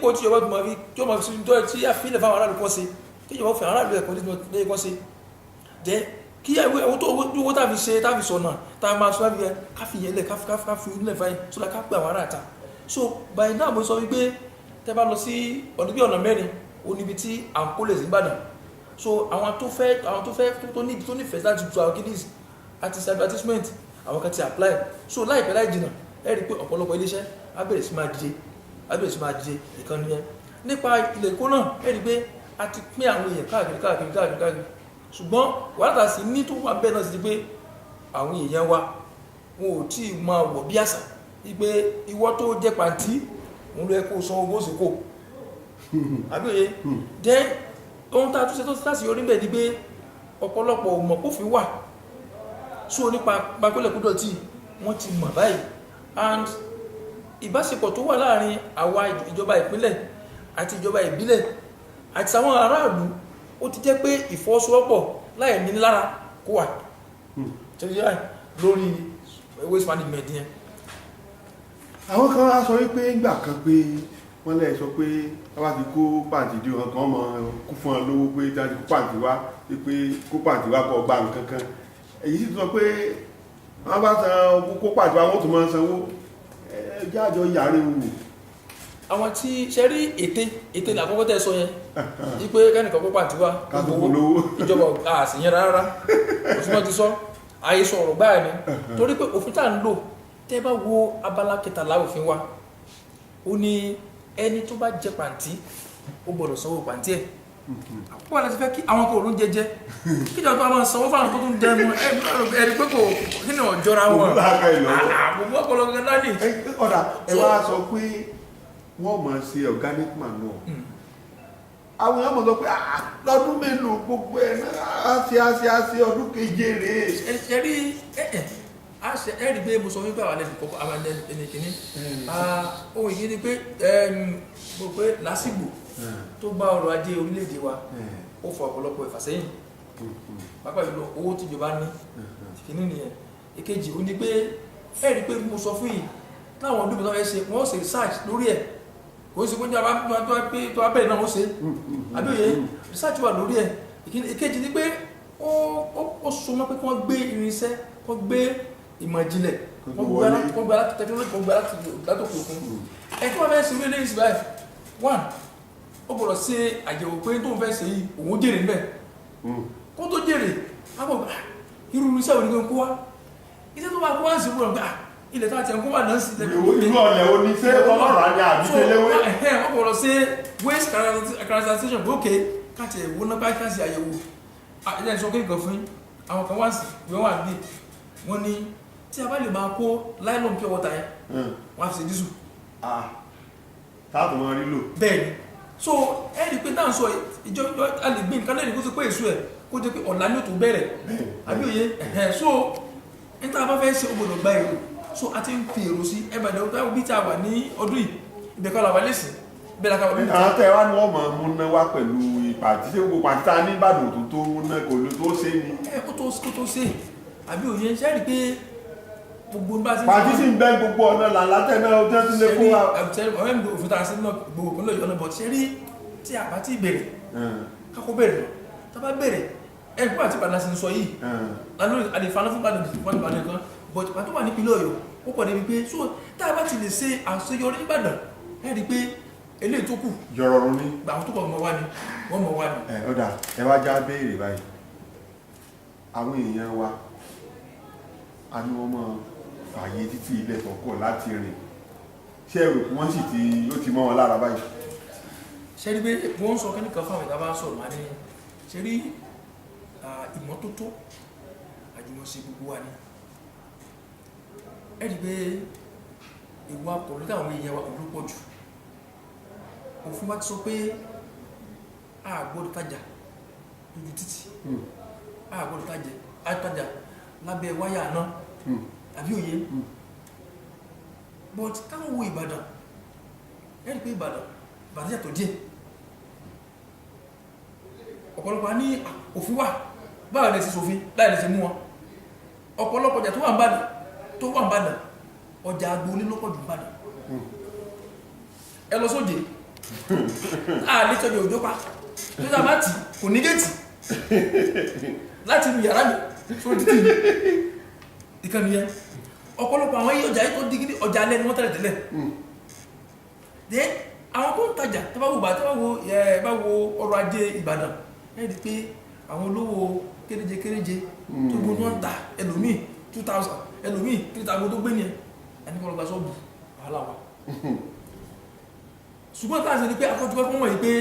dípò tí ìjọba tó máa fi tí àfihàn fáwọn aráàlú kan ṣe tí ìjọba fẹ́ aráàlú ẹ̀kọ́ lẹ́yìn kan ṣe jẹ́ kí owó tàbí ṣe tàbí sọ̀nà tàbí máa sọ́nà bíi káfí yẹn lẹ̀ káfí ilẹ̀ fáyín sọ́dá ká pé àwọn ará àta so by now mo sọ wípé tẹ́ bá lọ sí ọ̀nà mẹ́rin ó níbi tí à ń kó lè sí Ìbàdàn so àwọn tó nífẹ̀ẹ́ láti tu àwọn kidneys àti advertisement àwọn kan ti apply so láìpẹ́ láì jìnà ẹ rí pé ọ̀pọ̀lọpọ̀ iléeṣẹ́ á bẹ̀rẹ̀ sí máa dìde ìkànnì yẹn nípa ilẹ̀ ìkó náà ẹ rí pé a ti pín àwọn èèyàn káàkiri ṣùgbọ́n wàhálà sí ní tó wà bẹ́ẹ̀ náà sí pé àwọn èèyàn wa wọn ò tí ì máa wọ̀ bí àṣà wípé ìwọ tó jẹ́ pàǹtí òun ló yẹ kó san owó òsìkò àbíòye then ohun tá a tún ṣe tó láti orí bẹ́ẹ̀ ni pé ọ̀pọ̀lọpọ̀ òmọ̀pófin wà so nípa pàkólẹ̀kúdọ̀ tí wọ́n ti mọ̀ báyìí and ìbáṣepọ̀ tó wà láàrin àwa ìjọba ìpínlẹ̀ àti ìjọba ìbílẹ̀ àti àwọn aráàlú ó ti jẹ́ pé ìfọwọ́sowọ́pọ̀ láì ní lára kó wà lórí waste management yẹn. àwọn kan á sọ wípé ìgbà kan pé wọ́n lè sọ pé wọ́n ti kó pàǹtí dé wọn kan mọ̀ kú fún ọ lówó pé jáde kó pàǹtí wá pé kó pàǹtí wá kọ́ gba nǹkan kan èyí sì sọ pé wọ́n bá san kó pàǹtí wá wọ́n tún máa sanwó ẹjọ́ àjọ yàrá ewu. àwọn tí ṣe rí ète làkọ́kọ́ tẹ́ sọ yẹn wípé kẹ́nìkan kó pàǹtí wá owó ìjọba àṣìyẹn rárá òṣùwọ̀n ti sọ àyesọ ọ̀rọ̀ gbáà ni torí pé òfin tá à ń lò tẹ́ bá wo abala kẹtàlá òfin wa ó ní ẹni tó bá jẹ pàǹtí ó gbọ́dọ̀ sanwó pàǹtí ẹ̀ àpò àti fẹ́ kí àwọn kò ló jẹjẹ kí ìjọba tó máa sanwó fáwọn tó tún jẹ mọ́ ẹni pé kò kí ni ọ̀jọ́ra wọn àbùkù ọ̀pọ̀lọpọ̀ láti. ọ̀dà ẹ wá sọ pé wọ́n máa ṣe organic manure àwọn èèyàn mọ̀ sọ pé lọ́dún mélòó gbogbo ẹ̀ náà á ṣe ọdún keje rèé. ẹ rí ẹ̀rí pé mo sọ wípé àwọn ẹnìkọ̀ọ̀kọ̀ àwọn ẹnìkìní ohun ìyí ni pé mo pé lásìgbò tó bá ọrọ̀ ajé orílẹ̀-èdè wa ó fọ ọ̀pọ̀lọpọ̀ ìfàsẹ́yìn pápá ìlú owó tíjọba ní kìíní nìyẹn èkejì ó ní pé ẹ̀rí pé mo sọ fún yìí láwọn ọdún mẹ́ta fẹ́ ṣe wọ́n ṣe research lórí ẹ̀ kò sí pé tó wá bẹ̀rẹ̀ náà wọ́n ṣe àbíòye research wà lórí ẹ̀ èkejì ni pé ó so mọ́ pé kí wọ́n gbé irinṣẹ́ wọ́n gbé ìmọ̀ ìjìnlẹ̀ wọ́n gba láti tẹkinọ́lọ́jì wọ́n gba látòkè òkun ẹ̀kọ́ wọn fẹ́ ṣe orílẹ̀ èdè ìsìláì one ó gbọ́dọ̀ ṣe àyẹ̀wò pé tó ń fẹ́ ṣe yìí òun jèrè níbẹ̀ kó tó jèrè ápọ̀ irú iṣẹ́ òní kan kó wá iṣẹ́ tó bá kó wá ń sèwúrọ̀ pé ilẹ̀ tó àti ẹ̀kọ́ wà náà sí ìlú ọ̀lẹ̀ òní ṣé ọlọ́rọ̀ á ní àbíkẹ́lẹ́wé wọ́n gbọ́dọ̀ ṣe waste characterization pé ókè káàtì ẹ̀wò náà bá káàsì àyẹ̀wò ilẹ̀ ìṣọ́ kéèkàn fún àwọn kan wá sí ìwé wà bí wọ́n ní tí a bá lè máa kó nylon pure water yẹn wọ́n á fi ṣe dísù. táàtù wọn rí lò. bẹ́ẹ̀ni so ẹni pé náà sọ ìjọ a lè gbé nǹkan lẹ́yìn kó tó pé èso ẹ̀ kó jẹ́ pé ọ̀la ní òtò bẹ̀rẹ̀ àbí òye so ní tá a bá fẹ́ ṣe ògbòdò gba èrò so a ti ń fi èrò sí ẹgbẹ̀dẹ̀ ọ̀tá bí tí a wà ní ọdún yìí ìbẹ̀kọ́ la wà lẹ́sìn bẹ́ẹ̀ la ká wà lẹ́sìn. àwọn tẹ wá ní wọ́n máa mú ná wá pẹ̀lú ìpàtí ṣé gbogbo pàtí tá a ní Ìbàdàn tó mú ná kò ló tó ṣe ni. kó tó ṣe àbí òye ṣe rí pé gbogbo bá sí. pàtí sì ń bẹ gbogbo ọ̀nà làlátẹ̀ náà ó tẹ́ tún lé fún wa. ọ̀rẹ́ mi òfin tá a sí náà gbogbo ìpínlẹ̀ Ọ̀yọ́ náà bọ̀ ṣe rí tí a bá ti bẹ̀rẹ̀ kákó bẹ̀rẹ̀ lọ tá a bá bẹ̀rẹ̀ ẹ̀kú àti Ìbàdàn sì ń sọ yìí lálórí àdìfàánà fún Ìbàdàn kan but pàtó wà nípínlẹ̀ Ọ̀yọ́ ó pọ̀ débi pé so tá a bá ti lè ṣe àṣeyọrí Ìbàdàn ẹ̀ rí pé eléyìí tó kù jọrọrùn ní gbà àwọn tó pọ̀ mọ́ wá ni wọ́n mọ́ wá ni. ọ̀dà ẹ wá já béèrè báyìí àwọn èèyàn wa a ní wọ́n mọ̀ fààyè títí ilẹ̀ tó kọ̀ láti rìn ṣé ẹ̀rù wọ́n sì ti mọ́ wọn lára báyìí. ṣe rí pé wọ́n ń sọ kẹ́nìkan fáwọn ìta bá sọ̀rọ̀ wá ní ṣe rí ìmọ́tótó àjùmọ̀ṣe gbogbo wa ni ẹ rí pé ìwà pọ̀lú táwọn èèyàn wa kò ló pọ̀ jù òfin wa ti sọ pé a gbọ́dọ̀ tajà lójú títì a gbọ́dọ̀ tajà lábẹ́ wáyà náà àbí òye but káwọn wo Ìbàdàn ẹ rí pé Ìbàdàn yàtọ̀ díẹ̀ ọ̀pọ̀lọpọ̀ ní òfin wà báwọn lè ṣe ṣòfin láì lè ṣe mú wọn ọ̀pọ̀lọpọ̀ ọjà tó wà ń bàdàn ọjà agboolé lọ́pọ̀ jù ń bàdàn ẹ lọ sóde a lè tọ́jú òjò pa tó sábà tì kò ní géètì láti inú yàrá mi fún títì ìkànnì yẹn ọ̀pọ̀lọpọ̀ àwọn iye ọjà yìí tó dígí ọjà alẹ́ ni wọ́n tẹ̀lẹ̀ tẹ́lẹ̀ dé àwọn tó ń tajà tó bá wo ọrọ̀ ajé Ìbàdàn ẹ̀ di pé àwọn olówó kéréje tó gbóná wọn ta ẹlòmíì 2000 ẹlòmíì 3000 tó gbé ní ẹni kọ́ lọ gba sọ́ọ̀bù wàhálà wa ṣùgbọ́n táà sí ni pé akọ́jú ẹkùn wọ̀nyí pé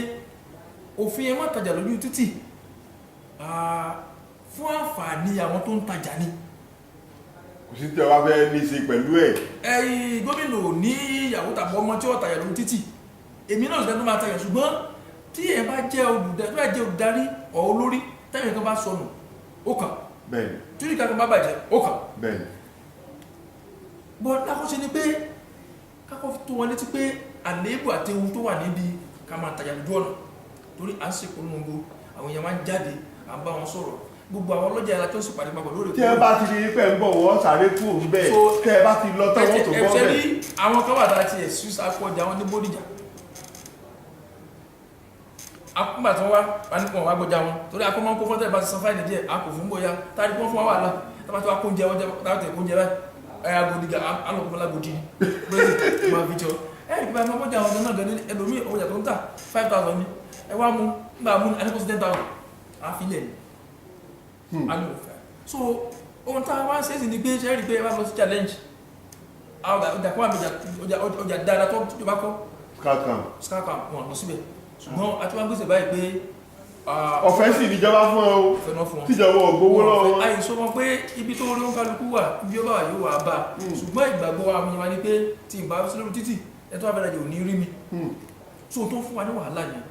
òfin ẹ má tajà lójú títì fún àǹfààní àwọn tó ń tajà ní kò sí tí ọba fẹ́ ní ṣe pẹ̀lú ẹ̀ ẹ̀yìn gómìnà ní ìyàwó tàbí ọmọ tí ó tajà lójú títì èmi náà ṣùgbọ́n tó máa tajà ṣùgbọ́n tí ẹ bá jẹ́ olùdarí ọ̀ olórí tẹ́yìn kan bá sọnù ó kàn bẹ́ẹ̀ni tí ìkà kan bá bàjẹ́ ó kàn bẹ́ẹ̀ni bọ́ lákọ́ṣe ni pé kákọ́ tó wọn létí pé àléébù àti ewu tó wà níbi ká máa tajà lójú ọ̀nà torí à ń ṣe polongo àwọn èèyàn máa ń jáde à ń bá wọn sọ̀rọ̀ gbogbo àwọn ọlọ́jà ẹ̀la tó ń ṣèpàdé papọ̀ lórí tí ẹ bá ti rí pẹ́ ń bọ̀ wọ́n sáré kú òun bẹ́ẹ̀ tẹ́ ẹ bá ti lọ tán wọ́n tó bọ́ bẹ́ẹ̀ àwọn kan wà láti ẹ̀sùn àpọ̀jà wọn ní Bódìjà akúmbà tí wọ́n wá ní kún wá gbọ́já wọn torí akọ́ máa ń kó fọ́tẹ̀ bá ti san fáìlì díẹ̀ a kò fún bóyá tàbí kún fún wà láà tàbí tí wá kó jẹ láti ẹ̀kọ́ jẹ báyìí agodiga alọ́kùnrin lágodi brexit ma fi jọ ẹ̀rì pípa ẹmọ mọ́jà àwọn ọ̀nà gẹ̀ẹ́ ẹlòmí ọjà tó ń tà 5,000 ní ẹwà mú nígbà mú aníkọ́sí 10,000 àfilẹ̀ ní alùfẹ́ so ohun tá a wá ń sẹ́sì ní pé ṣẹ́rì pé ẹwà lọ sí challenge ọjà kọ́ àmì ọjà dáadáa tó jọba kọ́ skákàm wọn lọ síbẹ̀ ṣùgbọ́n àti wọ́n gbèsè báyìí pé ọ̀fẹ́ sì níjọba fún ọ tíjọba ògbówó lọ́wọ́ àìsọ wọn pé ibi tó rí wọn kálukú wà ibi ọba yóò wà bá ṣùgbọ́n ìgbàgbọ́ àwọn ènìyàn ní pé tí ìbá sí lórí títì ẹ̀tọ́ abẹ́rẹ́jẹ̀ ò ní rí mi so tó fún wa ní wàhálà yẹn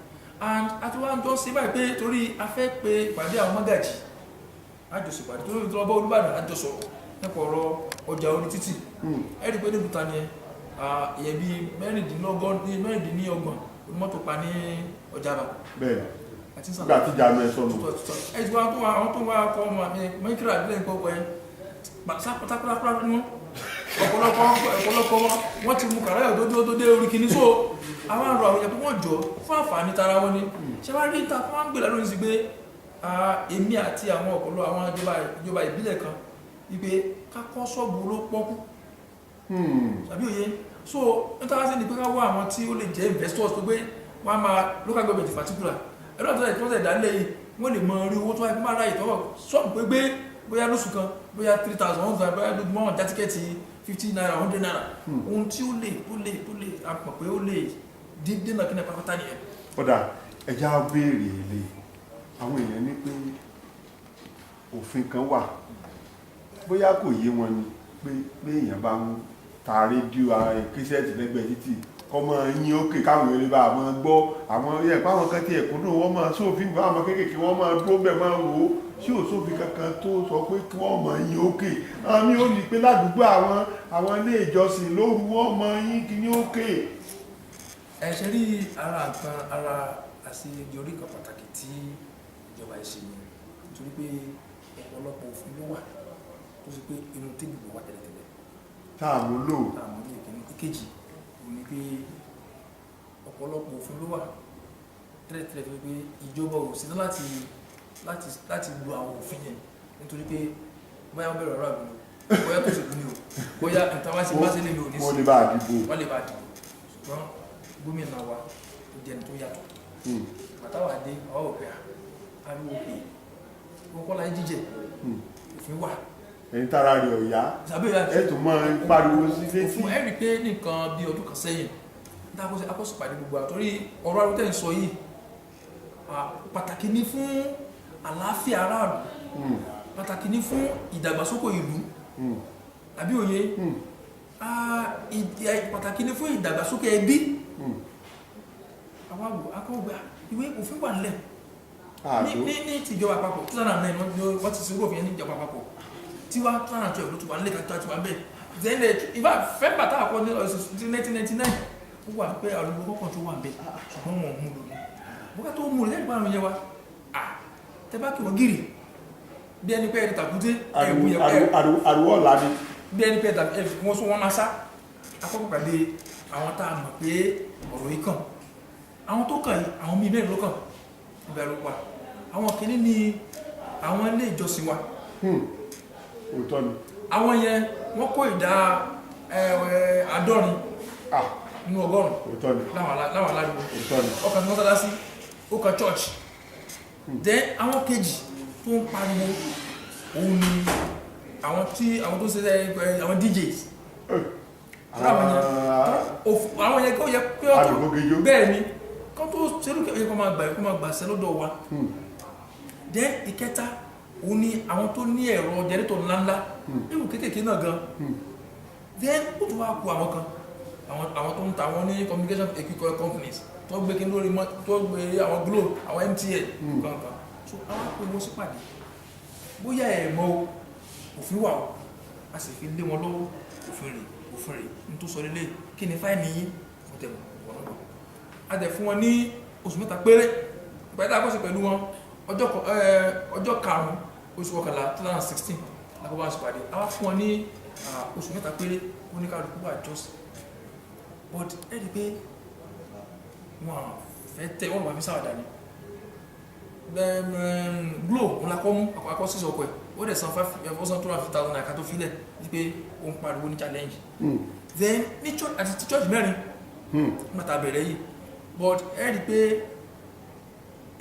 and àti wọ́n jọ sí báyìí pé torí a fẹ́ pé ìpàdé àwọn mọ́gàjì àjọsọ ìpàdé torí ìtọ́ ọba Olúbàdàn àjọsọ nípa ọ̀rọ̀ ọjà orí títì ẹ̀rí pé níbi tani ìyẹn bíi mẹ́rìndínlọ́gbọ̀n mọ́tò pa ní Ọjà'ba bẹ́ẹ̀ nígbà tí jà mẹ́ sọ́nù ẹ̀tí àwọn tó wá kọ́ ọmọ mẹ́kìrà nílẹ̀ nǹkan ọkọ̀ ẹ̀ pátápátá ní ọ̀pọ̀lọpọ̀ wọ́n ti mú kàráyà tó dé orí kìíní so àwọn àrọ̀ àwọn ìyàpọ̀ wọ́n jọ fún àǹfààní tara wọn ni ṣe wá rí ìta fún àgbèlà lórí sí pé èmi àti àwọn ọ̀pọ̀lọpọ̀ àwọn ìjọba ìbílẹ̀ kan wípé kákọ́ ṣọ́ọ̀bù ló pọ́kú tàbí òye so nítorí sí ni pé ká wá àwọn tí ó lè jẹ́ investors tó gbé wọ́n máa local government in particular ẹ̀rọ àtọ́jà ìtọ́jà ìdálẹ́ yìí wọ́n lè mọ orí owó tó wáyé máa ráyè tọ́wọ́ ṣọ́ọ̀bù pé gbé bóyá lóṣù kan bóyá 3,000 bóyá lójúmọ́ wọn já tíkẹ́ẹ̀tì 50 naira 100 naira ohun tí ó lè àpọ̀ pé ó lè dínà kí ní pàpátá nìyẹn. ọ̀dà ẹja béèrè ilé àwọn èèyàn ní pé òfin kan wà bóyá kò yé wọn ni pé èèyàn bá ń ta rédíò kíṣẹ́ẹ̀tì lẹ́gbẹ̀ẹ́ títì ọmọ yín ókè káwọn eré bá àwọn gbọ́ àwọn ẹ̀pá àwọn kan tí ẹ̀kúnnú wọ́n máa sófin bá àwọn kéékèèké wọ́n máa dúró bẹ̀ máa wò ó tí ò sófin kankan tó sọ pé kí wọ́n mọ yín ókè àmì ó ní pé ládùúgbò àwọn ilé ìjọsìn lóru wọ́n mọ yín kí ní ókè. ẹ̀ṣẹ̀ rí ara àṣeyọrí kan pàtàkì tí ìjọba ìṣe yẹn nítorí pé ọ̀pọ̀lọpọ̀ òfin ló wà tó sì pé inú tébù ló wà tẹ́lẹ̀tẹ́lẹ̀ táàmù lò ìkejì ní pé ọ̀pọ̀lọpọ̀ òfin ló wà tẹ́lẹ̀tẹ́lẹ̀ tó pé ìjọba ò sí láti lo àwọn òfin yẹn nítorí pé bóyá wọ́n bẹ̀rẹ̀ ọ̀rọ̀ àgbẹ̀lò bóyá tó sì kú ní o bóyá ìtawásí bá sí lè lò ní sí wọ́n lè bá dìbò ṣùgbọ́n gómìnà wa ó jẹ́ ní tó yàtọ̀ bàtàwà dé ọwọ́ òpè ariwo pé wọ́n kọ́ láyé jíjẹ òfin wà ẹni tára rẹ̀ ọ̀yá ẹ̀tù mọ́ pariwo sí létí fún ẹ̀rí pé nìkan bí ọdún kan sẹ́yìn dákọ́sí akọ́sí pàdé gbogbo àtorí ọ̀rọ̀ arúgbó ń sọ yìí pàtàkì ní fún àlàáfíà aráàlú pàtàkì ní fún ìdàgbàsókè ìlú àbí òye pàtàkì ní fún ìdàgbàsókè ẹbí àwọn akọ́gbà ìwé òfin wà nílẹ̀ ní tìjọba àpapọ̀ 2009 wọ́n ti sí òfin ní ìjọba àpapọ̀ tí wá 2012 ló tún wà nílẹ̀ kàtà tí wà bẹ́ẹ̀ then ìfà fẹ́ bàtà àkọ́ ní 1999 ó wà pé àrùgbò kọ́kàn tó wà bẹ́ẹ̀ ṣùgbọ́n wọn mú lò bókà tó mú lẹ́yìn bá àrùn yẹn wa tẹ́bá kí wọ́n gírì bí ẹni pé ẹni tàkúté ẹ̀wù yẹn àrùwọ̀ láti bí ẹni pé wọ́n sún wọn máa sá akọ́kọ́ pàdé àwọn tá a mọ̀ pé ọ̀rọ̀ yìí kàn àwọn tó kàn yìí àwọn míì mẹ́rin ló kàn ìbẹ̀rù pa àwọn kìíní ni àwọn ilé ìjọsìn wa òótọ́ ni àwọn yẹn wọ́n kó ìdá 50 nínú 100 òótọ́ ni láwọn aládùúgbò òótọ́ ni ọkàn tí wọ́n tọ́lá sí ó kàn church then àwọn kejì tó ń pariwo òun ni àwọn tó ṣe àwọn DJs àwọn yẹn kó yẹ pé ọ̀tọ̀ bẹ́ẹ̀ ni kọ́ tó ṣerú kẹ́ kọ́ máa gbà ṣẹ́ lọ́dọ̀ wa then ìkẹta òun ni àwọn tó ní ẹ̀rọ jẹ́rìtọ̀ ńláńlá ewu kéékèèké náà gan then ó tún wá kú àwọn kan àwọn tó ń ta àwọn ní communication equipment companies tó gbé kí lórí tó gbé àwọn Glo àwọn MTN kankan so àwọn pé wọ́n sí pàdé bóyá ẹ̀ mọ́ òfin wà ó a sì fi lé wọn lọ́wọ́ òfin rẹ̀ ní tó sọ lélẹ̀ kí ni fáìní yìí fún tẹ̀wọ̀n wọn lọ́wọ́ a dẹ̀ fún wọn ní oṣù 3 péré ìpàdé àkọsí pẹ̀lú wọn ọjọ́ 5 oṣù kọkànlá 2016 lákọ̀ọ́bá àṣìpàdé a wá fún wọn ní oṣù 3 péré oníkàlùkù wà jọ́sì but ẹ̀rí pé wọ́n fẹ́ tẹ́ wọ́n wà fi sáwàdà ní Glo wọn lakọ́ mú akọ́ sí ọkọ̀ ẹ̀ ó dẹ̀ san 5,250,000 naira tó fílẹ̀ wípé ó ń pariwo ní challenge then ní church àti ti church mẹ́rin mọ́ta bẹ̀rẹ̀ yìí but ẹ̀rí pé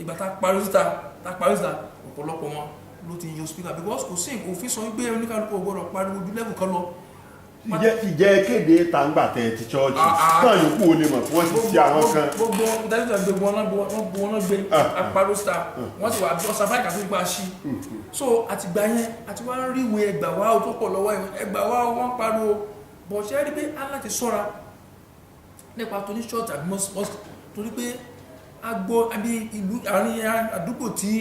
ìgbà tá parí síta ọ̀pọ̀lọpọ̀ wọn ló ti yọ speaker because kò sí òfin sọ wípé oníkàlùkù gbọ́dọ̀ pariwo ju level kan lọ ìjẹ́ kéde tàǹgbà tẹ̀ ti chọ́ọ̀chì náà yòókù ó lè mọ̀ wọ́n ti ti àwọn kan gbogbo dájúdà gbogbo wọn gbé aparo star wọ́n ti wà ọ̀sán fáìkà tó gbà sí so àtìgbà yẹn àti wọ́n rí ìwé ẹgbà wá tó pọ̀ lọ́wọ́ ẹgbà wá wọ́n pariwo bọ̀ ṣe rí pé á láti sọ́ra nípa tó ní church àbí mosque torí pé agbo àbí ìlú àárín àdúgbò tí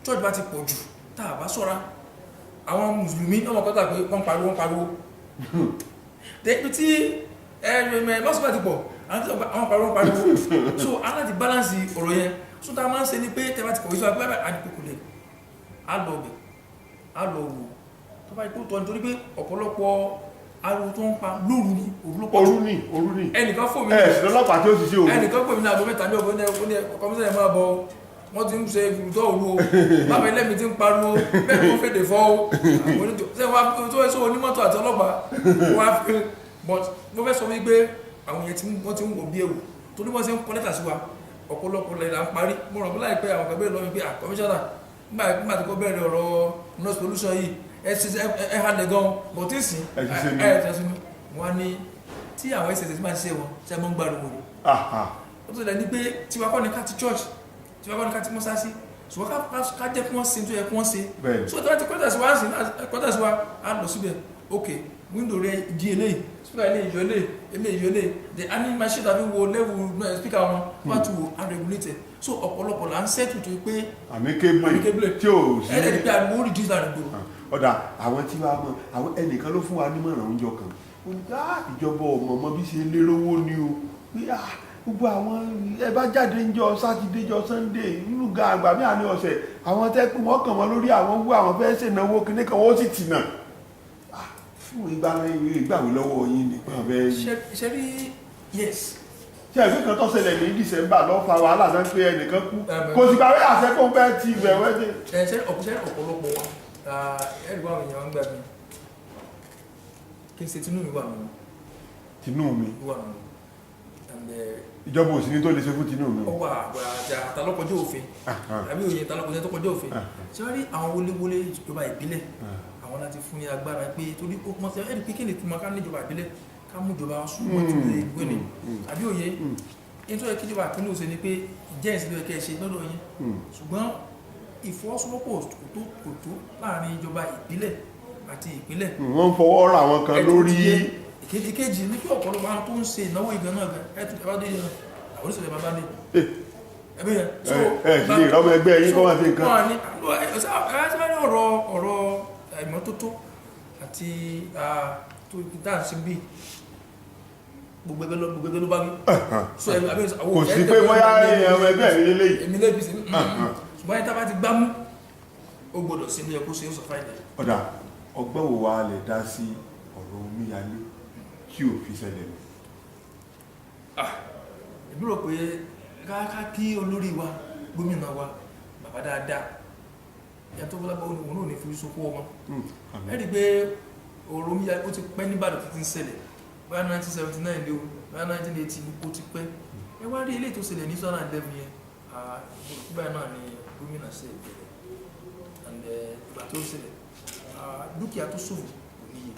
church bá ti pọ̀ jù tá a bá sọ́ra àwọn mùsùlùmí ọmọ kọ́tà pé wọ́n pariwo tẹ́pí tí mọ́sílẹ̀ ti pọ̀ àwọn pariwo so aláti balance ọ̀rọ̀ yẹn so tá a máa ń ṣe ní pé tẹ́bá ti kọ̀wé sí agbẹ́bẹ̀ àdìpòkò lè alọ́ọ̀bẹ̀ alọ́ọ̀wò tó bá ikú tọ́ nítorí pé ọ̀pọ̀lọpọ̀ ariwo tó ń pa lóru ní òru ní ẹnìkan fò mí lọ́lọ́pàá tí ó ti ṣe òru ẹnìkan pè mí ní àgọ́ mẹ́ta ní ọgbọ́n ní kọmísẹ̀ máa bọ̀ wọ́n ti ń ṣe ìfìrùtọ́ òru o bàbá ẹlẹ́mì ti ń pariwo bẹ́ẹ̀ kó fèdè fọ́ o ṣe wá tó ẹ̀ṣọ́ onímọ́tò àti ọlọ́pàá wá fi but mo fẹ́ sọ wípé àwọn yẹn wọ́n ti ń wò bí ewu torí wọ́n ti ń kọ́ lẹ́tà sí wa ọ̀pọ̀lọpọ̀ lẹ́yìn là ń parí mo rọ̀ bí láìpẹ́ àwọn kan bẹ́ẹ̀ lọ́wọ́ pé kọmíṣánná nígbà tí kò bẹ̀rẹ̀ ọ̀rọ̀ noise pollution yìí ẹ halẹ̀ gan bọ̀ tí sì ẹ̀ wọ́n ní tí àwọn ẹ̀sẹ̀ tí máa ṣiṣẹ́ wọn ṣe mọ́ ń gbàrúwò ni ó tó dẹ̀ ní pé tiwa kọ́ ni ká ti church tí wọ́n bá ní ká tí mọ́ sá sí ṣùgbọ́n ká jẹ́ kí wọ́n ṣe tó yẹ kí wọ́n ṣe so tí wọ́n ti kọ́tà sí wa á lọ síbẹ̀ ok window rẹ̀ di eléyìí speaker ilé ìyọlé the animal machine tàbí wo level speaker wọn wọ́n ti wo unregulated so ọ̀pọ̀lọpọ̀ là ń sẹ́tù tó pé amicable tí ó sí ẹ̀rẹ́ ìpé àdúgbò reduce láàrin gbòòrò ọ̀dà àwọn tí wàá mọ̀ àwọn ẹnìkan ló fún wa nímọ̀ràn oúnjẹ kan ó ní ìjọba ọmọ bí ṣe lérówó ni o gbogbo àwọn ẹ bá jáde ńjọ́ sátidé jọ́ sannde nínú ga àgbà mí àní ọ̀sẹ̀ àwọn tẹ́ pé wọ́n kàn wọ́n lórí àwọn owó àwọn fẹ́ ṣènáwó kíní kan wọ́n sì tìnà fún ìgbàwó lọ́wọ́ yín nípa bẹ́ẹ̀ ṣe rí yes ṣe ẹ̀fẹ́ kan tó ṣẹlẹ̀ ní December lọ́ fa wàhálà náà pé ẹnìkan kú kò sì gbàwé àṣẹ kó ń bẹ́ẹ̀ ti wẹ̀wẹ́ dé. ṣe ọ̀pọ̀lọpọ̀ wa ẹ̀rí wà èèyàn ń gbà mí kí n ṣe Tinubu wà nù. Tinubu wà nù ìjọba òsì ní tó lè ṣe fún Tinubu ọwọ́ àtàlọ́kọjọ́ òfin àbí òye àtàlọ́kọjọ́ tó kọjọ́ òfin ṣe wá rí àwọn wọléwọlé ìjọba ìbílẹ̀ àwọn láti fún ní agbára pé torí ó pọ́n sí ẹ̀rí pé kí ni ká ní ìjọba ìbílẹ̀ ká mú ìjọba súnmọ́ tí ó lè gbé ni àbí òye ní tó yẹ kí ìjọba ìpínlẹ̀ òsè ni pé jẹ́ ìsinmi ẹ̀kẹ́ ṣe lọ́dọ̀ yín ṣùgbọ́n ìfọwọ́sowọ́pọ̀ kò tó láàrin ìjọba ìbílẹ̀ àti ìpínlẹ̀ wọ́n ń fọwọ́ ra àwọn kan lórí ìkejì ní kí ọ̀pọ̀lọpọ̀ àwọn tó ń ṣe ìnáwó ìgbẹ̀ náà ẹ̀bádé orísìlẹ̀ bàbá ní ẹ̀bí yẹn so ẹ̀kìlì ìrọ́mọ ẹgbẹ́ yìí kọ́ wá sí nǹkan wọ́n ní ọ̀rọ̀ ìmọ́tótó àti tó dáàsí bí gbogbo ẹgbẹ́ ló bá gbé kò sí pé bóyá ẹ̀yàn ẹgbẹ́ mi lélẹ́yìí èmi lẹ́bí sí ṣùgbọ́n ẹ̀ta bá ti gbámú ó gbọ́dọ̀ sí ní ẹkú sí ó sọ fáìdẹ̀ ọ̀dà ọgbọ́n wo wa lè dá sí ọ̀rọ̀ omíyalé tí ò fi ṣẹlẹ̀ lọ. Èmi rò pé ká kí olórí wa gómìnà wa bàbá dáadáa ìyá tó bọ́lá bá òun náà ní fi sókó ọmọ ẹ̀rí pé ọ̀rọ̀ omi ó ti pẹ́ níbàdàn títí ń ṣẹlẹ̀ bóyá 1979 ni o bóyá 1980 ó ti pẹ́ ẹ wá rí eléyìí tó ṣẹlẹ̀ ní 2011 yẹn ìgbà náà ni gómìnà ṣe ìbẹ̀rẹ̀ and ìgbà tó ṣẹlẹ̀ dúkìá tó ṣòfò kò níye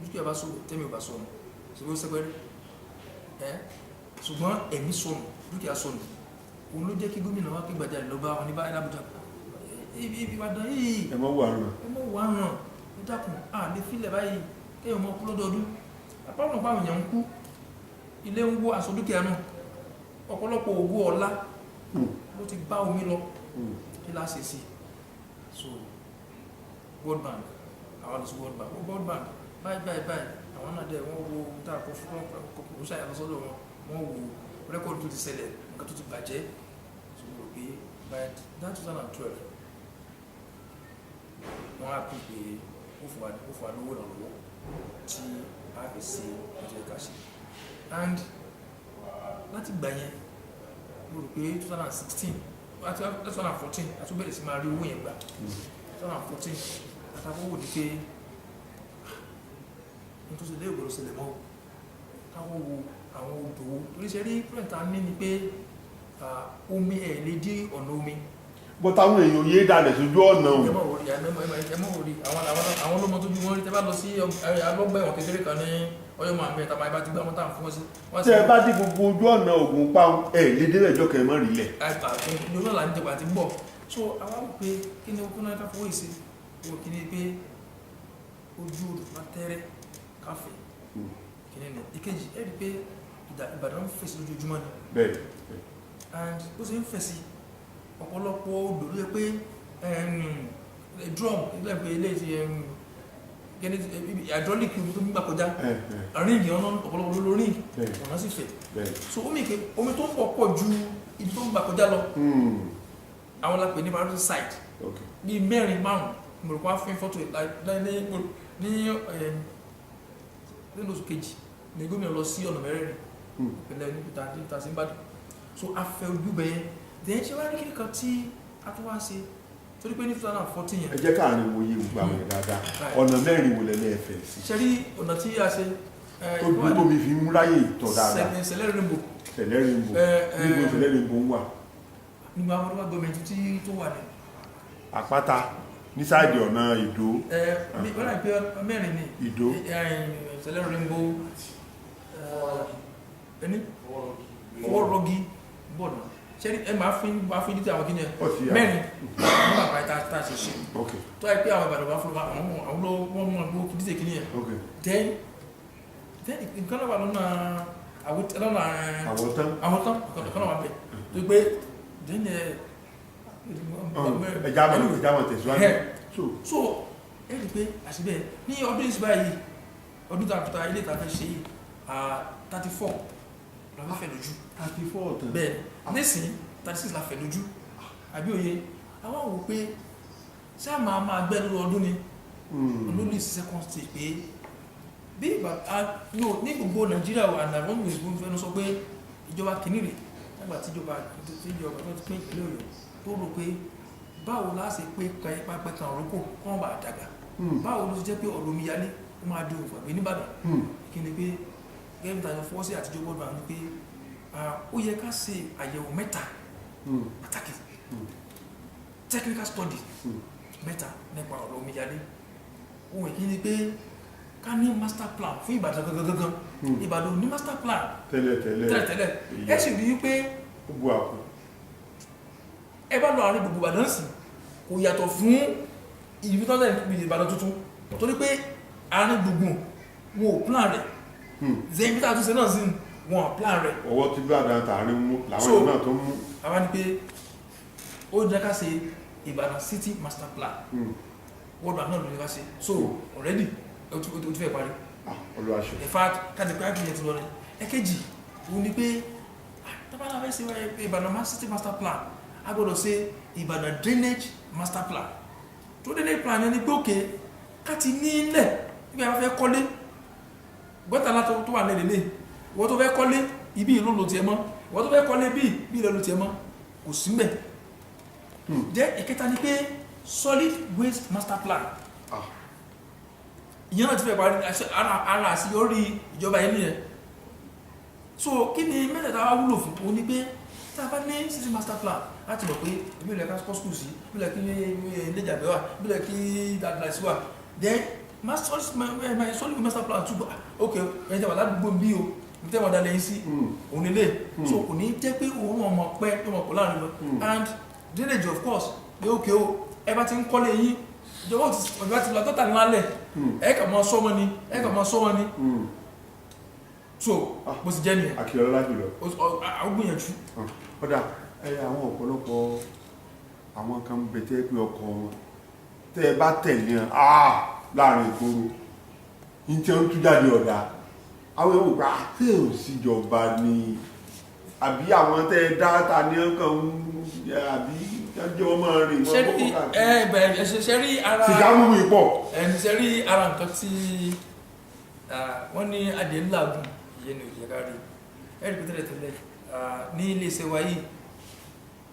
dúkìá bá ṣòfò tẹ́mi ò bá sọnù ṣùgbọ́n sẹ́gbẹ́rẹ́ ṣùgbọ́n ẹ̀mí sọnù dúkìá sọnù òun ló jẹ́ kí gómìnà wá pé gbàjáde lọ bá wọn ní báyìí lábújá Ìbàdàn yìí ẹ mọ́ wà ràn ẹ dákun lè fílẹ̀ báyìí kéèyàn mọ́ kú lọ́dọọdún apáwọn pàwọn èèyàn ń kú ilé ń wó aṣọ dúkìá náà ọ̀pọ̀lọpọ̀ ògùn ọ̀la ló ti bá omi lọ kí láṣẹ sí so World Bank àwọn àlùsí World Bank báyìí àwọn náà dẹ̀ wọ́n wo tá a kọ fún ọkọ̀ ṣàyàtọ̀ sọ́dọ̀ wọ́n wo rẹ́kọ̀dù tó ti ṣẹlẹ̀ nǹkan tó ti bàjẹ́ so mo rò pé by that 2012 wọ́n á pè pé ó fún wa lówó lọ́wọ́ tí a fi ṣe ọjọ́ ẹ̀ka ṣe and láti gbà yẹn mo rò pé 2016 àti 2014 àti bẹ̀rẹ̀ sí máa rí owó yẹn gbà 2014 àtàkùn wò ní pé ní tó ṣe lé ìgbòrò sílẹ̀ mọ́ káwọn wo àwọn odò oríṣẹ́ rí pẹ́ntà ní ni pé omi ẹ̀ lè dí ọ̀nà omi bọ́ táwọn èèyàn yé dalẹ̀ sójú ọ̀nà o ẹmọ́ orí àwọn olómọ tó bí wọ́n rí tẹ́ bá lọ sí alọ́gbà ẹ̀wọ̀n kékeré kan ní ọyọ́ máa bẹ̀ẹ̀ tàbí bá ti gbá mọ́ta fún sí tẹ́ ẹ bá dí gbogbo ojú ọ̀nà Ògùn pa ẹ̀ lédè ẹjọ́ kẹmọ́ rí lẹ̀ ìjọba là ń jẹba àti bọ̀ so àwọn pé kí ni okun náà ká fowó ìṣe owó kí ni pé ojú odò látẹ́rẹ́ káfẹ́ kí ni nà ìkejì ẹ̀ rí pé Ìbàdàn ń fèsì lójoojúmọ́ ni bẹ́ẹ̀ and ó sì ń fèsì ọ̀pọ̀lọpọ̀ odò ló yẹ pé drum ilé ti hydraulic omi tó gbígbà kọjá ríǹgì ọ̀nà ọ̀pọ̀lọpọ̀ ló ríǹgì ọ̀nà sì fẹ̀ so omi tó ń pọ̀ ju ibi tó ń gbà kọjá lọ àwọn la pè ní parity site bí mẹ́rin márùn-ún mo rò pé wọ́n á fi fọ́tò ní oṣù kejì ní gómìnà lọ sí ọ̀nà mẹ́rẹ̀ẹ̀rin ìpínlẹ̀ níta sí Ìbàdàn so a fẹ́ ojú bẹ́ẹ̀ then ṣe wá ní kíni kan tí a tó wá ṣe torí pé ní 2014 yẹn. ẹ jẹ́ káàrin wo yé gbogbo àwọn dáadáa ọ̀nà mẹ́rin wo lẹ́lẹ́ ẹ̀fẹ̀ sí. ṣe rí ọ̀nà tí a ṣe. tó dúró mi fi ń ráyè ìtọ̀ dáadáa. Sẹ̀lẹ̀ Rainbow. Sẹ̀lẹ̀ Rainbow níbo Sẹ̀lẹ̀ Rainbow ń wà. nígbà wọn bá gọọmenti tí tó wà ní. àpáta ní sáàdì ọ̀nà Ìdó. wọ́n náà pé mẹ́rin ni. Ìdó. Sẹ̀lẹ̀ Rainbow ọwọ́ rọgí bọ́ọ̀nù ṣẹ́rí ẹ máa fi ní tí àwọn kíni ẹ mẹ́rin ní bàbá ìta ṣe ṣe tó ẹ pé àwọn Ìbàdàn bá fún àwọn olóòwò mọ̀ kí díṣe kíni ẹ then nǹkan náà wà lọ́nà àwọn tán kan náà wà bẹ̀ tó gbé then ẹja mọ̀ tẹ̀síwájú so ẹ rí pé àṣìbẹ̀ ní ọdún ìsìnbá yìí ọdún tàbí ilé ìtafẹ́ ṣe 34 la fẹ́ lójú 34 tán bẹ́ẹ̀ nísìn 36 la fẹ́ lójú àbí òye àwọn wò pé ṣé a máa gbẹ́ lórí ọdún ni olóòlì second stage pé bí ìgbà ní gbogbo Nàìjíríà and àwọn ìgbìmọ̀ fẹ́nu sọ pé ìjọba kìíní rẹ̀ nígbà tí ìjọba tó ti pín ìpínlẹ̀ Ọ̀yọ́ tó rò pé báwo la ṣe pé pẹ́pẹ́ kan òrókò kọ́ bá dàgbà báwo ló ti jẹ́ pé ọ̀rọ̀ omíyalé ó máa di òfò àgbẹ̀ níbàdàn kí ni pé gẹ́gẹ́ bí tàbí fọwọ́ sí àtijọ́ World Bank ni pé ó yẹ ká ṣe àyẹ̀wò mẹ́ta pàtàkì technical study mẹ́ta nípa ọ̀rọ̀ omíyalé ohun ìkíni ni pé ká ní master plan fún Ìbàdàn gangan Ìbàdàn ní master plan tẹ́lẹ̀tẹ́lẹ̀ ẹ sì rí pé ẹ bá lọ àárín gbogbo Ìbàdàn sí kò yàtọ̀ fún ìlú tó lẹ́yìn Ìbàdàn tuntun torí pé àárín gbogbo wọn ò plan rẹ̀ zẹ́yìn bí tààtúnṣe náà sí wọn plan rẹ̀ ọwọ́ tí bí àdáyà tààrin mú làwọn ìlú náà tó mú àwọn ni pé ó jẹ́ ká ṣe Ìbàdàn city master plan World Bank náà ló ní ká ṣe so already ó ti fẹ́ parí olùwàṣẹ in fact káàdì pé àgbìyàn ti lọ rẹ̀ ẹ̀kejì òun ni pé tábàlà fẹ́ ṣe Ìbàdàn city master plan a gbọ́dọ̀ ṣe Ìbàdàn drainage master plan tó drainage plan yẹn ni pé òkè ká ti ní ilẹ̀ nígbà yẹn fẹ́ kọ́lé gọ́tà látọ̀ tó wà lẹ́lẹ́lẹ́ wọ́n tó fẹ́ kọ́lé ibi ìlú ló tiẹ̀ mọ́ ìwọ́n tó fẹ́ kọ́lé bí ilẹ̀ ló tiẹ̀ mọ́ kò sí mbẹ̀. Jẹ́ ìkẹta ni pé solid waste master plan ìyẹn náà ti fẹ́ parí ara àṣeyọrí ìjọba yẹn nìyẹn. So kí ni mẹ́tẹ̀ẹ̀ta wá wúlò fún òun ni pé tá a bá ní city master plan láti mọ̀ pé ibi ilẹ̀ ká sport school sí ibi ilẹ̀ kí ilé ìjàgbẹ́ wà ibi ilẹ̀ kí dáadáa sí wà then solid master plan tún ok ẹ̀jẹ̀ wà ládùúgbò bí o ní tẹ́wọ̀n dalẹ̀ yín sí òun nílé so kò ní jẹ́ pé òun ọmọ pẹ́ ọmọ pọ̀ láàrin lọ and drainage of course pé ok o ẹ bá ti ń kọ́lé yín ìjọba ti lọ tọ́ta nílẹ̀ ẹ kà mọ́ sọ́mọ́ ni so bó ti jẹ́ nìyẹn àkìlọ́lá jùlọ àwọn gbìyànjú. Ọ̀dà àwọn ọ̀pọ̀lọpọ̀ àwọn kan bẹ̀tẹ́ pé ọkọ̀ wọn tẹ́ ẹ bá tẹ̀lé láàrin ìgboro ní tí wọ́n tún jáde ọ̀dà àwọn ẹ̀wọ̀n pé àti ò síjọba ni àbí àwọn tẹ́ ẹ dáta ní ọkàn àbí jẹ́ ọmọ rẹ̀ ṣẹ́rí ara sìgámù ìpọ̀ ṣẹ́rí ara nǹkan tí wọ́n ní adé ńlágùn ìyẹn ni òjò kárí ẹ̀rí pé tẹ́lẹ̀ ní ilé iṣẹ́ wa yìí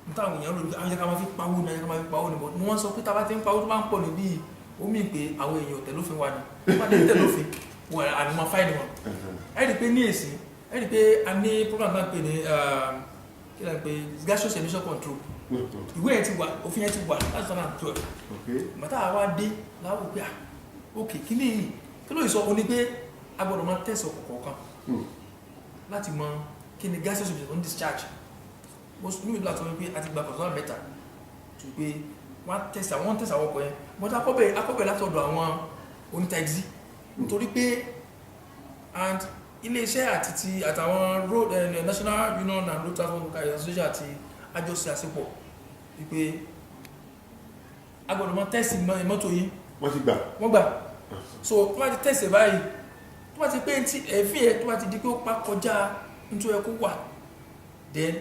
nítawọn èèyàn lórí àwọn ìjọba máa fi pawó ní ayẹ́ká máa fi pawó ní bọ̀ ní wọ́n sọ pé tàbá ti ń pawó tó bá ń pọ̀ níbí omi pé àwọn èèyàn tẹ̀lófin wa ni wọ́n dé tẹ̀lófin wọ́n ànímọ̀ fáìlì wọn ẹ̀rí pé ní èsì ẹ̀rí pé a ní program náà pè ní kí ló ń pè gaseous emission control ìwé yẹn ti wà òfin yẹn ti wà láti 2012 màtá àwa dé láwọn pé ok kí ni kí ló sọ oní pé a gbọ́dọ̀ máa tẹ̀sí ọkọ̀ kọ̀ọ̀kan láti mọ kí ni gaseous emission discharge mo ní ìlú àti wọn pé a ti gba pàtàkì mẹ́ta tó pé wọ́n tẹ̀sí àwọn ọkọ̀ yẹn wọ́n akọ́bẹ̀ látọ̀dọ̀ àwọn onítaxi nítorí pé and ilé-iṣẹ́ àtàwọn road national union and road transport workers association àti àjọṣe àṣepọ̀ wípé a gbọ́dọ̀ máa tẹ̀sí mọ́tò yìí wọ́n gbà so tó bá ti tẹ̀sí báyìí tó bá ti pé ẹ̀fín ẹ̀ tó bá ti di pé ó pa kọjá nítorí ẹ kó wà then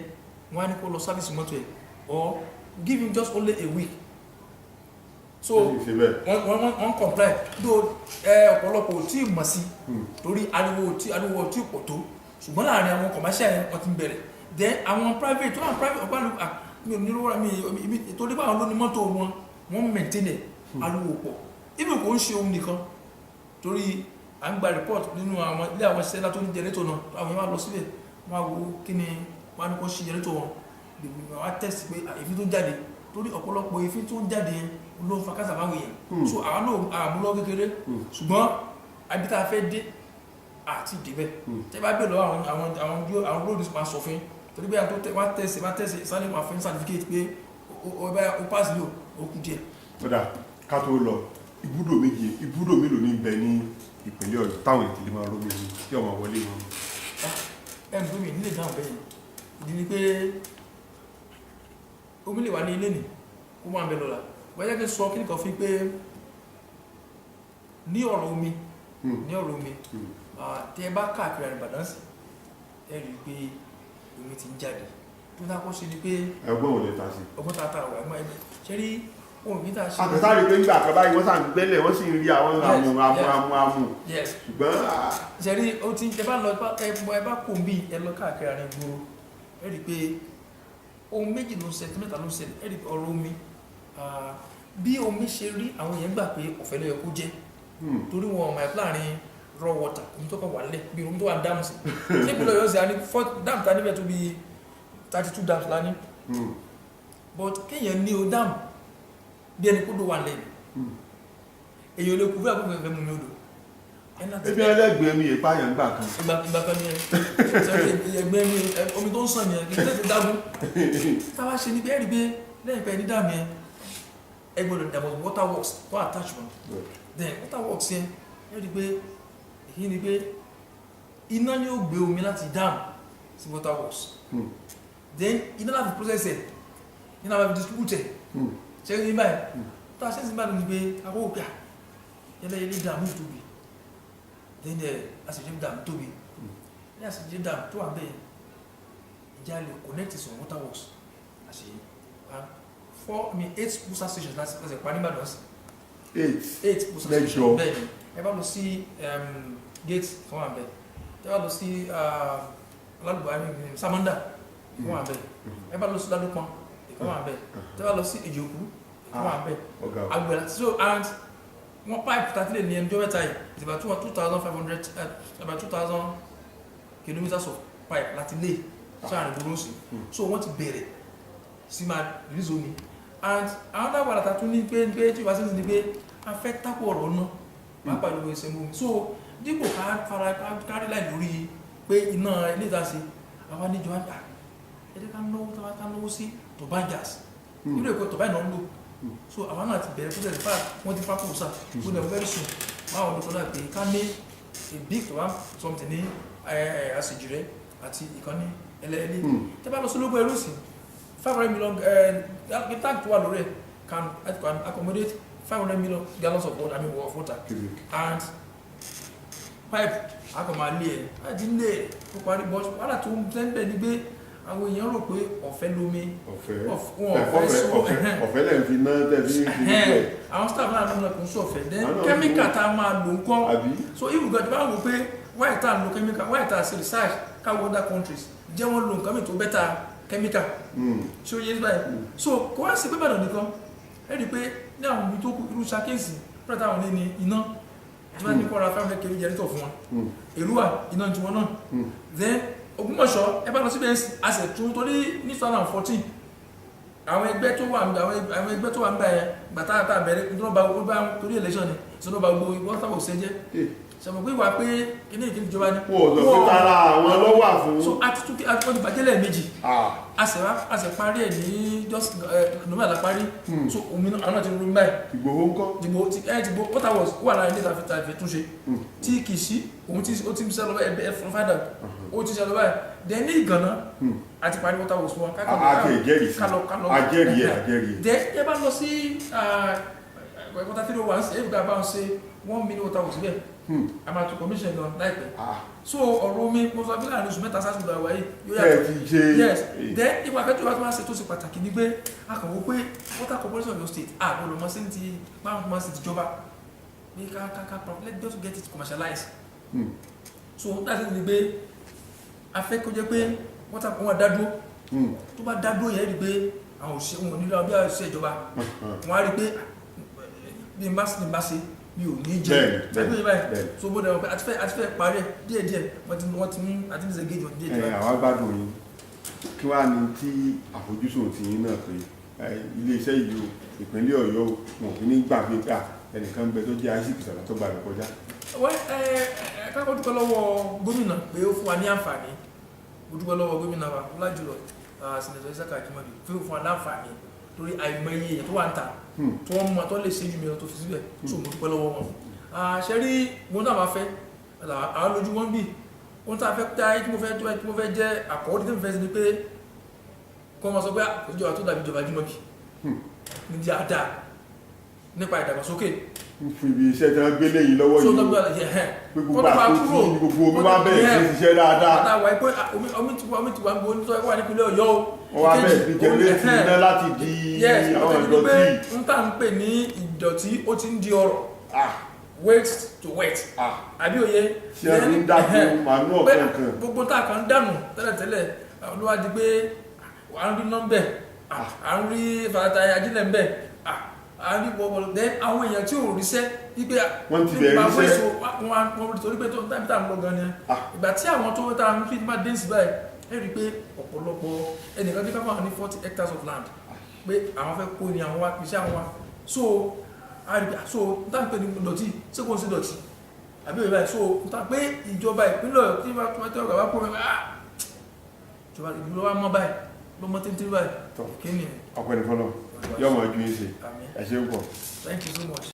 wọ́n á ní kó lọ service mọ́tò ẹ̀ or give him just only a week so wọ́n comply though ọ̀pọ̀lọpọ̀ tí mọ̀ sí torí ariwo tí pọ̀ tó ṣùgbọ́n láàrin àwọn commercial yẹn wọ́n ti ń bẹ̀rẹ̀ then àwọn private tó wà private ọ̀pá mi ò nílò mi torí pé àwọn lóní mọ́tò wọ́n maintain ẹ̀ ariwo pọ̀ ibi kò ń ṣe ohun nìkan torí à ń gba report nínú àwọn ilé àwọn ṣiṣẹ́ látó ní jẹ́rẹ́tò náà àwọn yẹn wá lọ síbẹ̀ wọ́n á wo kí ni wọ́n á ní kó ṣe jẹ́rẹ́tò wọn wọ́n á test pé èéfín tó jáde torí ọ̀pọ̀lọpọ̀ èéfín tó ń jáde yẹn ló ń fa kásà báwọn èèyàn so àwọn náà àmúlọ́ kékeré ṣùgbọ́n abita fẹ́ dé àti ìdíbẹ̀ tẹ́ bá bèèrè lọ́wọ́ àwọn road máa sọ fún torí bí wọ́n tẹ̀sí sáré máa fún certificate pé ó pass ní òkú díẹ̀. Kódà ká tó lọ ibùdó mélòó ní bẹ ní ìpínlẹ̀ Ọ̀yọ́ táwọn ìtìlẹ̀ máa rómi ní tí ọmọ wọlé wọn. ẹnu tó mi nílé dáhùn bẹ́ẹ̀ ìdí ni pé omi lè wà ní ilé nì kó máa bẹ lọ́la wọ́n yẹ́ kí sọ kí nìkan fi pé ní ọ̀rọ̀ omi tí ẹ bá káàkiri àrìbàdàn sí ẹ rí pé omi ti ń jáde tó dákọ́ sí ni pé ẹgbọ́n ò lè ta sí ọgbọ́n tààtà wà ẹgbẹ́ ẹgbẹ́ ṣe rí ohun mi tàà ṣe àtẹ̀sá rí pé nígbà kan báyìí wọ́n sàn gbẹ́lẹ̀ wọ́n sì ń rí àwọn amú ṣùgbọ́n ṣe rí ó ti ẹ bá lọ ẹ bá kò bí ẹ lọ káàkiri àrìn gbòòrò ẹ rí pé ohun méjì ló ń ṣẹlẹ̀ mẹ́ta ló ń ṣẹlẹ̀ ẹ rí pé ọ̀rọ̀ omi bí omi ṣe rí àwọn èèyàn gbà pé ọ̀fẹ́ ló yẹ kó jẹ́ torí wọn ọmọ ẹ̀ láàrin raw water omi tó kàn wà nílẹ̀ bí omi tó wà ní dáàmù sí ní ìpínlẹ̀ Ọ̀yọ́ sí a ní dáàmù ta níbẹ̀ tó bí 32 dáàmù lání but kéèyàn ní o dáàmù bí ẹni kó dó wà lẹ́nu èyàn olè kú fún àkókò ẹ̀fẹ́ mú mi odò ebi ẹlẹ́gbẹ̀ẹ́ mi ìpáyàn gbà kan ìgbà kan ní ẹgbẹ́ mi omi tó ń sàn yẹn kí n tẹ́tẹ̀ dágún táwa ṣe ní bí ẹ̀rí pé lẹ́yìn pẹ́ ní dáàmù yẹn ẹgbọ́dọ̀ dàbọ̀ water works for attachment then water works yẹn ẹ̀rí pé èyí ni pé iná ni ó gbé omi láti dam sí water works then iná láti process ẹ̀ iná láti distribute ẹ̀ ṣe ní báyìí tó a ṣe sí báyìí ni pé akó òkè yẹlẹ́ dam tóbi then àṣìṣe dam tóbi ní àṣìṣe dam tó wà bẹ́ẹ̀ ìjà lè connect sí water works àṣìṣe 8 booster stations láti pa ní Ìbàdàn sí 8 booster stations bẹ́ẹ̀ ẹ bá lọ sí gate fún àbẹ̀ ẹ bá lọ sí alálùbọ̀ Samanda ìkan wà bẹ́ẹ̀ ẹ bá lọ sí Ládùpọ̀n ìkan wà bẹ́ẹ̀ tẹ́ bá lọ sí Ìjòkú ìkan wà bẹ́ẹ̀ Àgbẹ̀lá so and wọ́n pipe tàtílẹ̀ ní ẹnjọ́ mẹ́ta yìí it's about 2,500 about 2,000 kilometers of pipe láti lé sáàrin gbogbo sí so wọ́n ti bẹ̀rẹ̀ sí máa release omi and àwọn dábàá àtà tún ní pé tí wàá sí ní pé a fẹ́ tápò ọ̀rọ̀ náà máa pàdé owó ìṣẹ́ omi so dípò kárí láì lórí pé iná ilé ìdásí àwọn àníjọ àgbà ẹ̀dẹ́ ká náwó sí turbine gas nílò èkó turbine náà ń lò so àwọn náà ti bẹ̀rẹ̀ tó tẹ̀lé wọ́n ti pápò sáà tó lẹ̀ very soon máa wọ́n lọ́kọ́ náà pé ká ní a big turbine something ní àṣejìrẹ́ àti ìkànnì ẹlẹ́ẹ̀lẹ́ tẹ́ bá lọ sí ológun ẹrú sí 500 million tank tó wà lórí ẹ̀ can accommodate 500 million gallons of water, of water. And pipe akọ̀mọ̀lé ẹ̀ láti lè tó parí bọ́ wádà tó ń tẹ́ńbẹ̀ ní pé àwọn èèyàn rò pé ọ̀fẹ́ lómi ọ̀fẹ́ lẹ́ fi náà tẹ́bí àwọn staff náà lọ́nà kò ń sọ ọ̀fẹ́ then chemical tá a máa lò ń kọ́ so ibùgbà tó bá wò pé why tá a lo chemical why tá a ṣe research káwọ́ other countries jẹ́ wọ́n lo nǹkan mi tó bẹ́tà chemical ṣé ó yé báyìí so kò wá sí pé Ìbàdàn nìkan ẹ rí i pé ní àwọn ibi tó kú irú ṣàkíyèsí pẹ́ẹ́tà àwọn ní iná tí wọ́n ní kọ́ra 500 kg jẹ́rìtọ̀ fún wọn Èrúwà iná tí wọ́n náà then Ògbómọ̀ṣọ́ ẹ bá lọ síbẹ̀ àṣẹ tún torí ní 2014 àwọn ẹgbẹ́ tó wà ń bá ẹ gbàtà àbẹ̀rẹ̀ ìdúróbá torí election ni ìṣọ́nà gbogbo wọ́n sábà òṣèjẹ́ sọmọ pé wà pé kíní ìkíní ìjọba ní wọ́n lọ sí tara àwọn lọ́wọ́ fún so àti bàjẹ́lẹ̀ méjì a sì parí ẹ̀ ní just november la parí so òmìnira àwọn náà ti rú báyìí Ìgbòho ń kọ́ Ìgbòho water was wà láàrin ilé ìtàfẹ́ túnṣe tí kì í sí òun tí ó ti ń sẹ́lọ ẹ̀ fún fádà ó ti sẹ́lọ báyìí dẹ̀ ní Ìgànná àti parí water was wọn àjẹ́rìí dẹ̀ ẹ bá lọ sí water 301 ṣe é gbà bá ń ṣe 1 million water was bẹ́ẹ̀ a máa tún commission gan láìpẹ́ so ọ̀rọ̀ omi mo sọ bí láàrin oṣù mẹ́ta sáà ṣùgbọ́n àwáyé yóò yàtọ̀ yes then ipa akẹ́kọ̀ọ́ wa tó máa ṣe tó ṣe pàtàkì ni pé a kàn wọ́n pé water corporation of your state àgbọ̀dọ̀ mọ́ sí ti báwọn máa ṣe tìjọba pé ká let's just get it commercialized so that's it ni pé a fẹ́ kó jẹ́ pé water wọn dá dúró tó bá dá dúró yẹn rí pé àwọn òṣìṣẹ́ wọn nílò bí àwọn òṣìṣẹ́ ìjọba wọn á rí pé bí n bá ṣe mi ò ní jẹ́ ẹgbẹ́ báyìí so bó dẹ̀wọ̀n pé àti fẹ́ parí díẹ̀díẹ̀ wọ́n ti ní àti ní ṣẹ́gẹ́jì wọ́n díẹ̀díẹ̀. àwọn agbádùn yìí kí wàá ní tí àfojúsùn ti yín náà pé iléeṣẹ́ ìlú ìpínlẹ̀ Ọ̀yọ́ wọn kì í ní gbàgbé pé ẹnìkan ń bẹ tó jẹ́ isaac sọ̀rọ̀ tó gbàgbé kọjá. kákọ́ dúpẹ́ lọ́wọ́ gómìnà pé ó fún wa ní àǹfààní mo dúpẹ́ lọ́wọ́ gómìnà wa Ọlájùlọ Senator Isiaka Akínmọ́dù fún wa ní àǹfààní torí àìmọye èèyàn tó wà ń ta tó wọ́n mú tó lè ṣe jù mí lọ tó fi síbẹ̀ tó mú dúpẹ́ lọ́wọ́ wọn. ṣe rí mo náà máa fẹ́ àwọn lójú wọn bí ohun tá a fẹ́ táyé tí mo fẹ́ jẹ́ àkọ́ọ́dí tí mo fẹ́ sí ni pé kọ́ máa sọ pé ìjọba tó dàbí ìjọba Ajímọ̀bí ní di àdá nípa ìdàgbàsókè. fún ibi iṣẹ́ tí wọ́n gbé léyìn lọ́wọ́ yìí gbogbo àkókò tí gbogbo omi wá bẹ̀rẹ̀ sí ṣiṣẹ́ dáadáa. àtàwọn ẹgbẹ́ omi ti wà gbogbo onítọ́ ẹ̀kọ́ wà nípínlẹ̀ Ọ̀yọ́ o. wọ́n wá bẹ̀rẹ̀ sí jẹ́nẹ́tì iná láti di àwọn ìdọ̀tí. n tà ń pè ní ìdọ̀tí ó ti ń di ọrọ̀ waste to wet àbí òye. ṣé ẹni ń dàgbò màánú ọ̀kan kan. gbogbo tá a kàn ń dànù tẹ́lẹ̀tẹ́lẹ̀ ló wá di pé à ń rí nọ́mbẹ̀ à ń rí fàtà ajílẹ̀ ń bẹ̀ à ń rí bọ́ọ̀bọ̀ then àwọn èèyàn tí ò ríṣẹ́ wípé wọ́n ti bẹ̀rẹ̀ iṣẹ́ wọ́n rí torí pé tó ń tàbí tàbí lọ gan ni ìgbà tí àwọn tó tá a ń fi máa dé sí báyìí ẹ rí i pé ọ̀pọ̀lọpọ̀ ẹnìkan tí káfíńà ní 40 hectares of land pé àwọn fẹ́ kó ni àwọn wá iṣẹ́ àwọn wá so a rí i so n tá n pè ní dọ̀tí ṣé kò ń sí dọ̀tí àbí òye báyìí so n tá pé ìjọba ìpínlẹ̀ tí wọ́n tẹ́ ọ̀gá wá kó rẹ̀ ìjọba ìlú wa mọ́ báyìí ló mọ́ tẹ́ntẹ́ báyìí kí ni. ọ̀pẹ̀ nìkan náà yọ̀ọ́ mọ̀ ojú yín ṣe ẹ ṣé púpọ̀. Thank you so much.